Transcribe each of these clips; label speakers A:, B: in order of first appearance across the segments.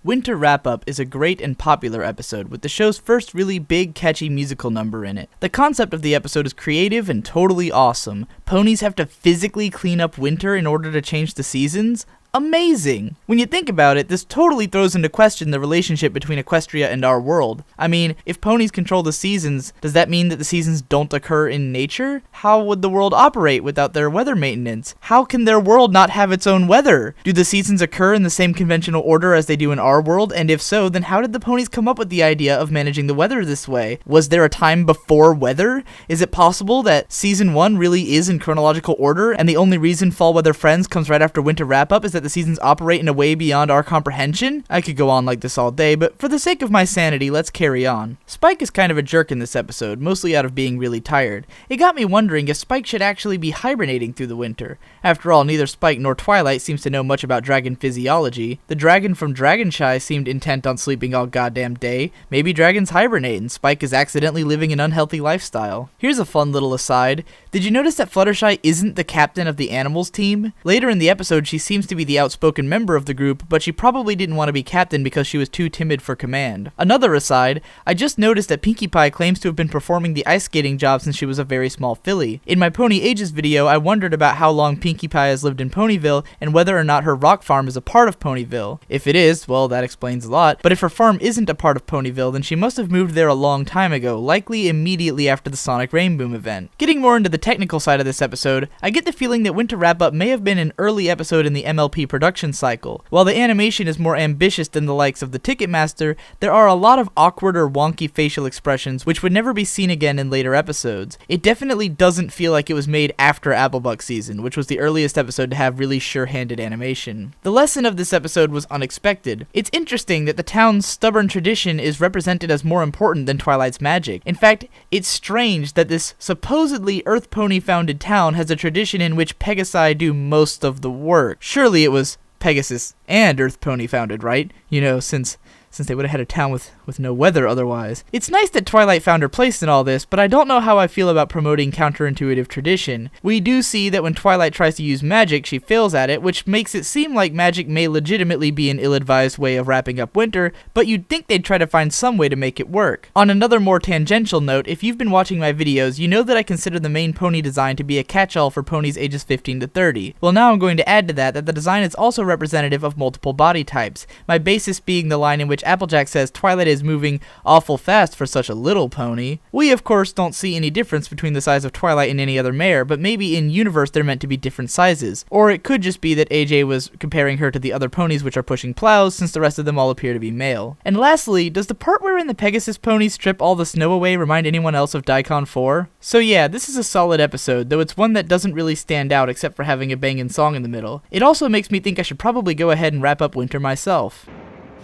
A: Winter Wrap-Up is a great and popular episode with the show's first really big, catchy musical number in it. The concept of the episode is creative and totally awesome. Ponies have to physically clean up winter in order to change the seasons? Amazing! When you think about it, this totally throws into question the relationship between Equestria and our world. I mean, if ponies control the seasons, does that mean that the seasons don't occur in nature? How would the world operate without their weather maintenance? How can their world not have its own weather? Do the seasons occur in the same conventional order as they do in our world? And if so, then how did the ponies come up with the idea of managing the weather this way? Was there a time before weather? Is it possible that season 1 really is in chronological order, and the only reason Fall Weather Friends comes right after Winter Wrap-Up is that the seasons operate in a way beyond our comprehension? I could go on like this all day, but for the sake of my sanity, let's carry on. Spike is kind of a jerk in this episode, mostly out of being really tired. It got me wondering if Spike should actually be hibernating through the winter. After all, neither Spike nor Twilight seems to know much about dragon physiology. The dragon from Dragonshy seemed intent on sleeping all goddamn day. Maybe dragons hibernate and Spike is accidentally living an unhealthy lifestyle. Here's a fun little aside. Did you notice that Fluttershy isn't the captain of the animals team? Later in the episode, she seems to be the outspoken member of the group, but she probably didn't want to be captain because she was too timid for command. Another aside, I just noticed that Pinkie Pie claims to have been performing the ice skating job since she was a very small filly. In my Pony Ages video, I wondered about how long Pinkie Pie has lived in Ponyville and whether or not her rock farm is a part of Ponyville. If it is, well, that explains a lot, but if her farm isn't a part of Ponyville, then she must have moved there a long time ago, likely immediately after the Sonic Rainboom event. Getting more into the technical side of this episode, I get the feeling that Winter Wrap-Up may have been an early episode in the MLP production cycle. While the animation is more ambitious than the likes of the Ticketmaster, there are a lot of awkward or wonky facial expressions which would never be seen again in later episodes. It definitely doesn't feel like it was made after Applebuck season, which was the earliest episode to have really sure-handed animation. The lesson of this episode was unexpected. It's interesting that the town's stubborn tradition is represented as more important than Twilight's magic. In fact, it's strange that this supposedly Earth Pony founded town has a tradition in which Pegasi do most of the work. Surely it was Pegasus and Earth Pony founded, right? You know, since they would have had a town with no weather otherwise. It's nice that Twilight found her place in all this, but I don't know how I feel about promoting counterintuitive tradition. We do see that when Twilight tries to use magic, she fails at it, which makes it seem like magic may legitimately be an ill-advised way of wrapping up winter, but you'd think they'd try to find some way to make it work. On another more tangential note, if you've been watching my videos, you know that I consider the main pony design to be a catch-all for ponies ages 15 to 30. Well, now I'm going to add to that the design is also representative of multiple body types, my basis being the line in which Applejack says Twilight is moving awful fast for such a little pony. We of course don't see any difference between the size of Twilight and any other mare, but maybe in universe they're meant to be different sizes. Or it could just be that AJ was comparing her to the other ponies which are pushing plows, since the rest of them all appear to be male. And lastly, does the part wherein the Pegasus pony strip all the snow away remind anyone else of Daikon 4? So yeah, this is a solid episode, though it's one that doesn't really stand out except for having a bangin' song in the middle. It also makes me think I should probably go ahead and wrap up winter myself.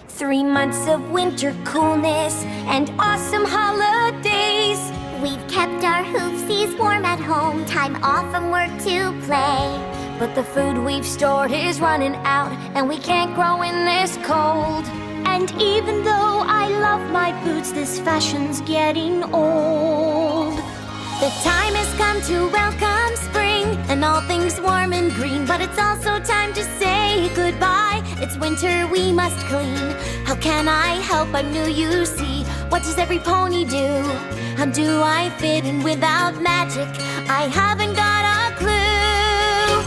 B: 3 months of winter coolness and awesome holidays.
C: We've kept our hoofsies warm at home, time off from work to play.
B: But the food we've stored is running out, and we can't grow in this cold.
C: And even though I love my boots, this fashion's getting old.
B: The time has come to welcome spring and all things warm and green, but it's also time to say goodbye. It's winter, we must clean. How can I help? I'm new, you see. What does every pony do? How do I fit in without magic? I haven't got a clue.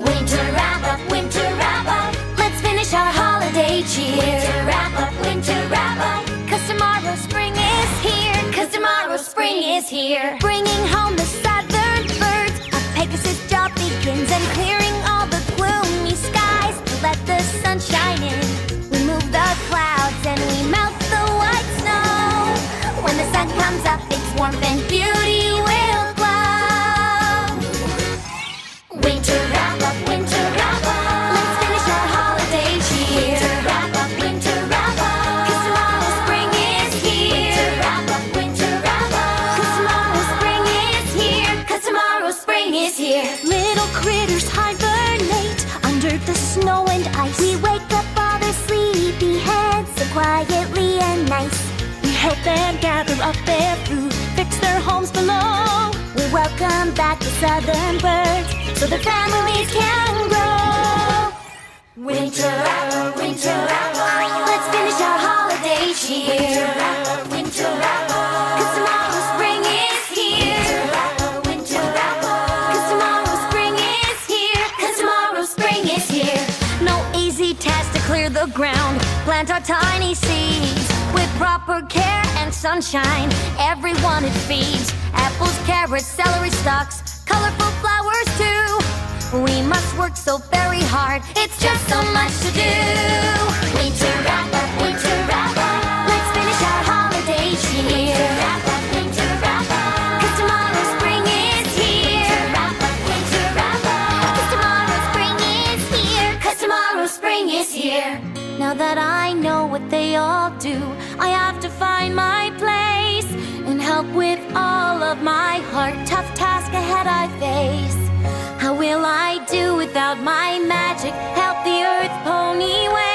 B: Winter wrap up, winter wrap up. Let's finish our holiday cheer. Winter wrap up, cause tomorrow spring is here. Cause tomorrow spring is here. Bringing home the southern birds. A Pegasus job begins, and clearing all the gloomy skies to let the sun shine in. We move the clouds and we melt the white snow. When the sun comes up, its warmth and beauty will glow. Winter wrap up, winter wrap up. Let's finish our holiday cheer. Winter wrap up, winter wrap up. Cause tomorrow spring is here. Winter wrap up, winter wrap up. Cause tomorrow spring is here. Cause tomorrow spring is here.
C: Little critters hibernate under the snow and ice.
B: We wake up all their sleepy heads so quietly and nice.
C: We help them gather up their food, fix their homes below.
B: We welcome back the southern birds so their families can grow. Winter wrap up, winter wrap up. cheer. Winter wrap up, winter wrap up. 'Cause tomorrow spring is here. Winter wrap up, 'cause tomorrow spring is here. 'Cause tomorrow spring is here.
C: No easy task to clear the ground. Plant our tiny seeds with proper care and sunshine. Everyone it feeds. Apples, carrots, celery stalks, colorful flowers too. We must work so very hard. It's just so much to do.
B: Winter wrap up, winter wrap up.
C: Let's finish our holiday cheer.
B: Winter wrap up, winter wrap up.
C: 'Cause tomorrow spring is here.
B: Winter wrap up, winter wrap up.
C: 'Cause tomorrow spring is here.
B: 'Cause tomorrow spring is here.
C: Now that I know what they all do, I have to find my place and help with all of my heart. Tough task ahead I face. How will I do without my magic? Help the earth pony way.